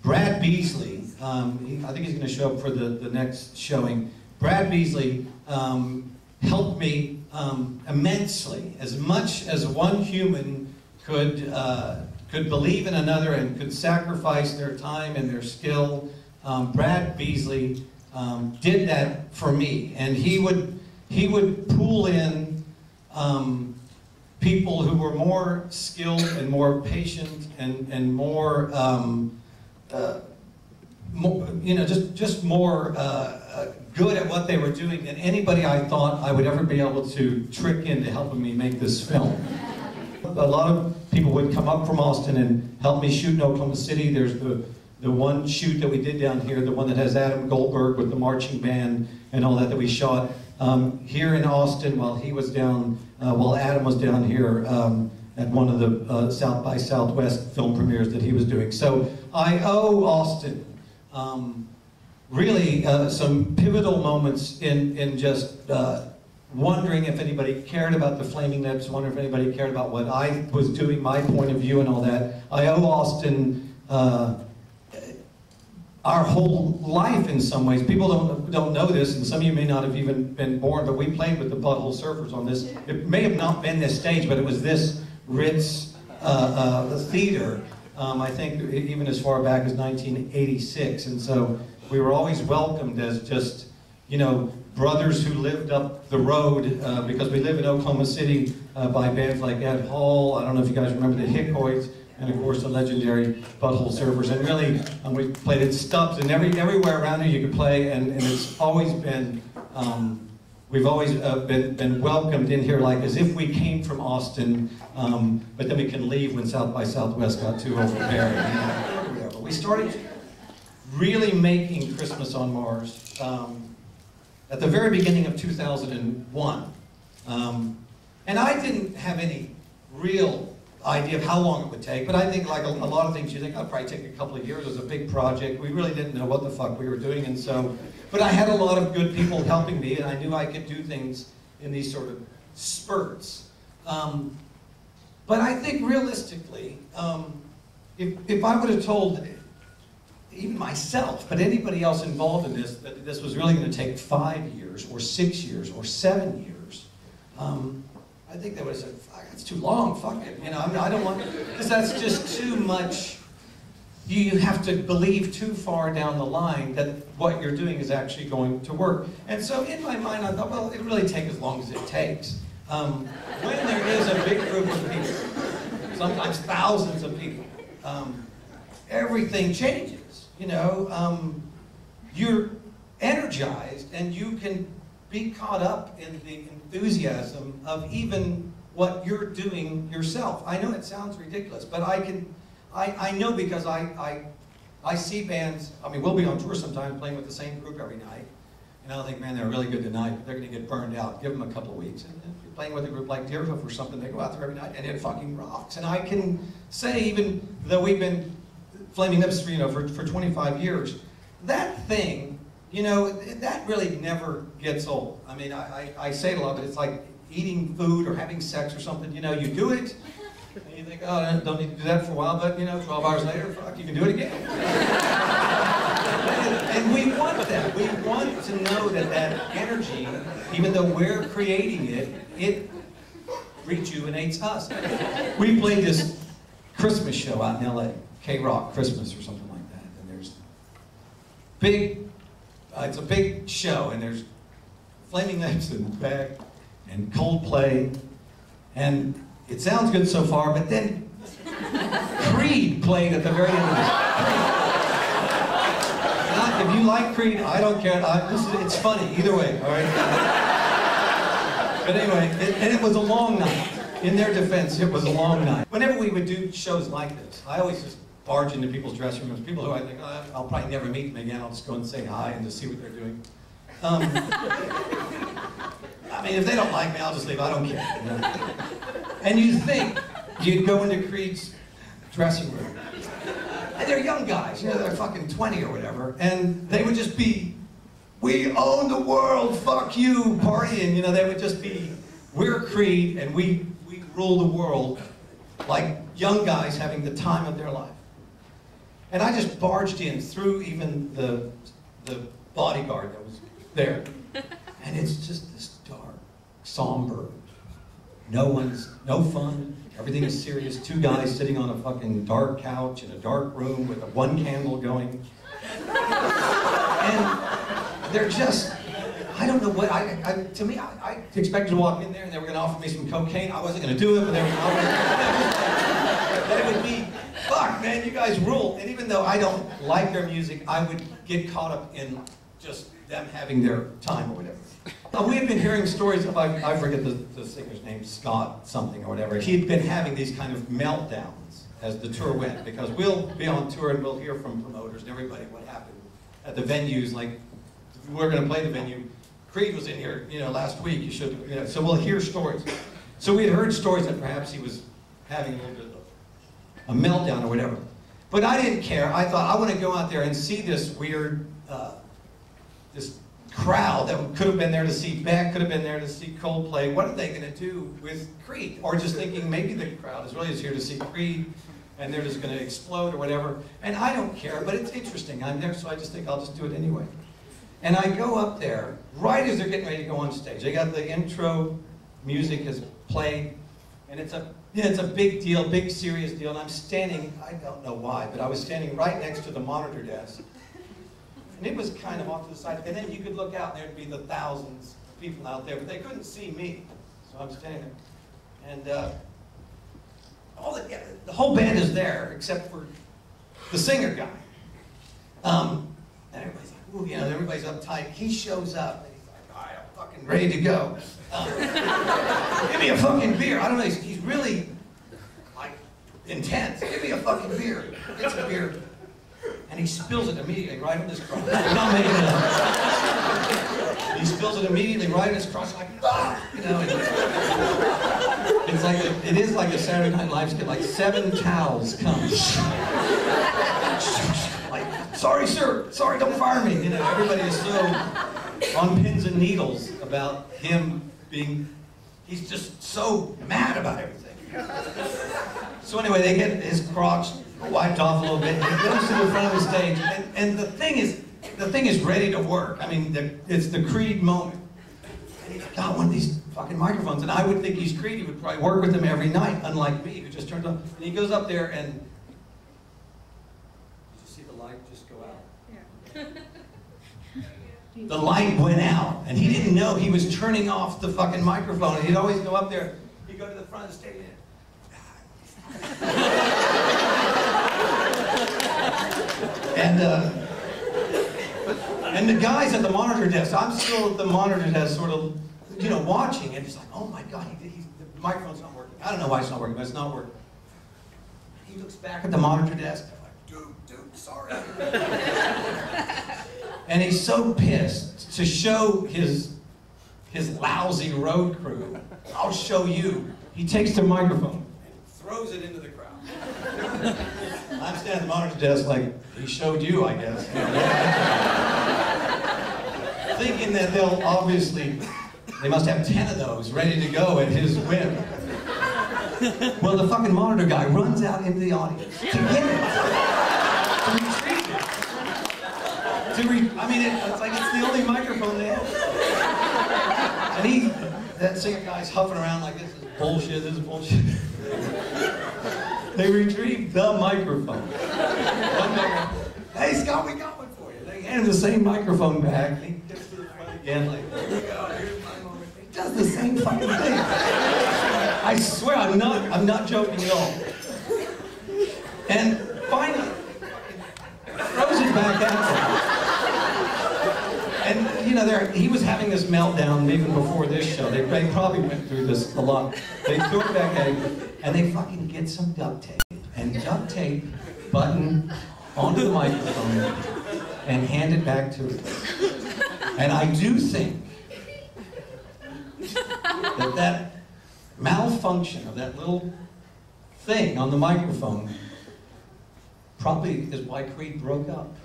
Brad Beasley, I think he's going to show up for the next showing. Brad Beasley helped me immensely. As much as one human could believe in another and could sacrifice their time and their skill, Brad Beasley did that for me. And he would pull in people who were more skilled and more patient and more, you know, just more good at what they were doing than anybody I thought I would ever be able to trick into helping me make this film. A lot of people would come up from Austin and help me shoot in Oklahoma City. There's the one shoot that we did down here, the one that has Adam Goldberg with the marching band and all that we shot here in Austin while he was down, while Adam was down here at one of the South by Southwest film premieres that he was doing. So I owe Austin really some pivotal moments in just wondering if anybody cared about the Flaming Lips, wondering if anybody cared about what I was doing, my point of view and all that. I owe Austin our whole life in some ways. People don't know this, and some of you may not have even been born, but we played with the Butthole Surfers on this. It may have not been this stage, but it was this Ritz theater, I think even as far back as 1986, and so we were always welcomed as just, you know, brothers who lived up the road, because we live in Oklahoma City, by bands like Ed Hall. I don't know if you guys remember the Hickoids, and of course the legendary Butthole Surfers. And really, we played at Stubbs, and everywhere around here you could play, and it's always been, we've always been welcomed in here like as if we came from Austin, but then we can leave when South by Southwest got too overbearing. Whatever. We started really making Christmas on Mars at the very beginning of 2001. And I didn't have any real idea of how long it would take, but I think like a lot of things you think, oh, it'll probably take a couple of years. It was a big project. We really didn't know what the fuck we were doing, and so, but I had a lot of good people helping me, and I knew I could do things in these sort of spurts. But I think realistically, if I would have told even myself, but anybody else involved in this, that this was really going to take 5 years, or 6 years, or 7 years, I think they would have said, fuck, that's too long, fuck it. You know, I mean, I don't want, because that's just too much. You have to believe too far down the line that what you're doing is actually going to work. And so in my mind, I thought, well, it'll really take as long as it takes. When there is a big group of people, sometimes thousands of people, everything changes. You know, you're energized and you can be caught up in the enthusiasm of even what you're doing yourself. I know it sounds ridiculous, but I know because I see bands. I mean, we'll be on tour sometimes playing with the same group every night, and I'll think, man, they're really good tonight, but they're going to get burned out. Give them a couple of weeks. And if you're playing with a group like Deerhoof or something, they go out there every night and it fucking rocks. And I can say, even though we've been Flaming Lips for 25 years, that thing, you know, that really never gets old. I mean, I say it a lot, but it's like eating food or having sex or something. You know, you do it, and you think, oh, I don't need to do that for a while, but, you know, 12 hours later, fuck, you can do it again. And we want that. We want to know that that energy, even though we're creating it, it rejuvenates us. We played this Christmas show out in LA, K-Rock Christmas or something like that, and there's big, it's a big show, and there's Flaming Lips and Beck and Coldplay, and it sounds good so far, but then Creed played at the very end of it. If you like Creed, I don't care. It's funny either way, all right? But anyway, and it was a long night. In their defense, it was a long night. Whenever we would do shows like this, I always just barge into people's dressing rooms, people who I think, oh, I'll probably never meet them again. I'll just go and say hi and just see what they're doing. I mean, if they don't like me, I'll just leave. I don't care. You know? And you think you'd go into Creed's dressing room, and they're young guys, you know, they're fucking 20 or whatever, and they would just be, we own the world, fuck you, partying. You know, they would just be, we're Creed, and we rule the world, like young guys having the time of their life. And I just barged in through even the bodyguard that was there. And it's just this dark, somber, no fun, everything is serious. Two guys sitting on a fucking dark couch in a dark room with one candle going. And they're just, I don't know what, to me, I expected to walk in there and they were going to offer me some cocaine. I wasn't going to do it, but they were going to offer me. That it would be, fuck, man, you guys rule. And even though I don't like their music, I would get caught up in just them having their time or whatever. We had been hearing stories of, I forget the singer's name, Scott something or whatever. He'd been having these kind of meltdowns as the tour went, because we'll be on tour and we'll hear from promoters and everybody what happened at the venues. Like, we're going to play the venue. Creed was in here, last week. You should, so we'll hear stories. So we had heard stories that perhaps he was having a little bit of a meltdown or whatever. But I didn't care. I thought, I want to go out there and see this weird, this crowd that could have been there to see Beck, could have been there to see Coldplay. What are they going to do with Creed? Or just thinking maybe the crowd is really just here to see Creed and they're just going to explode or whatever. And I don't care, but it's interesting. I'm there, so I just think I'll just do it anyway. And I go up there, right as they're getting ready to go on stage. They got the intro music is played, and it's a big deal, big serious deal. And I'm standing, I don't know why, but I was standing right next to the monitor desk. And it was kind of off to the side. And then you could look out and there'd be the thousands of people out there, but they couldn't see me. So I'm standing there. And the whole band is there, except for the singer guy. And everybody's like, ooh, everybody's uptight. He shows up, and he's like, all right, I'm fucking ready to go. Give me a fucking beer. I don't know, he's really, like, intense. Give me a fucking beer. Gets a beer. And he spills it immediately right on his crotch. I'm not making it up. He spills it immediately right on his crotch, like, ah! It's like it is like a Saturday Night Live skit, like 7 towels come. Like, sorry, sir, sorry, don't fire me. Everybody is so on pins and needles about him being, he's just so mad about everything. So anyway, they get his crotch wiped off a little bit, and he goes to the front of the stage, and the thing is ready to work. I mean, it's the Creed moment. And he's got one of these fucking microphones, and I would think he's Creed. He would probably work with him every night, unlike me, who just turned on. And he goes up there, and did you see the light just go out? Yeah. The light went out, and he didn't know he was turning off the fucking microphone. And he'd always go up there. He'd go to the front of the stage, and the guys at the monitor desk, I'm still at the monitor desk sort of, watching, and it's like, oh my God, the microphone's not working. I don't know why it's not working, but it's not working. He looks back at the monitor desk, and I'm like, dude, sorry. And he's so pissed to show his lousy road crew, I'll show you. He takes the microphone and throws it into the crowd. I'm standing at the monitor desk like, he showed you, I guess. Thinking that they'll obviously, they must have 10 of those ready to go at his whim. Well, the fucking monitor guy runs out into the audience to get it. To retrieve it. I mean, it's like it's the only microphone they have. And that singer guy's huffing around like, this is bullshit. They retrieved the microphone. Hey, Scott, we got one for you. They hand him the same microphone back. He gets to the front again, like, here we go, here's my moment. He does the same fucking thing. I swear, I'm not joking at all. And finally, throws it back at him. And, he was having this meltdown even before this show. They probably went through this a lot. They threw it back at him, and they fucking get some duct tape. And duct tape button onto the microphone and hand it back to him. And I do think that malfunction of that little thing on the microphone probably is why Creed broke up.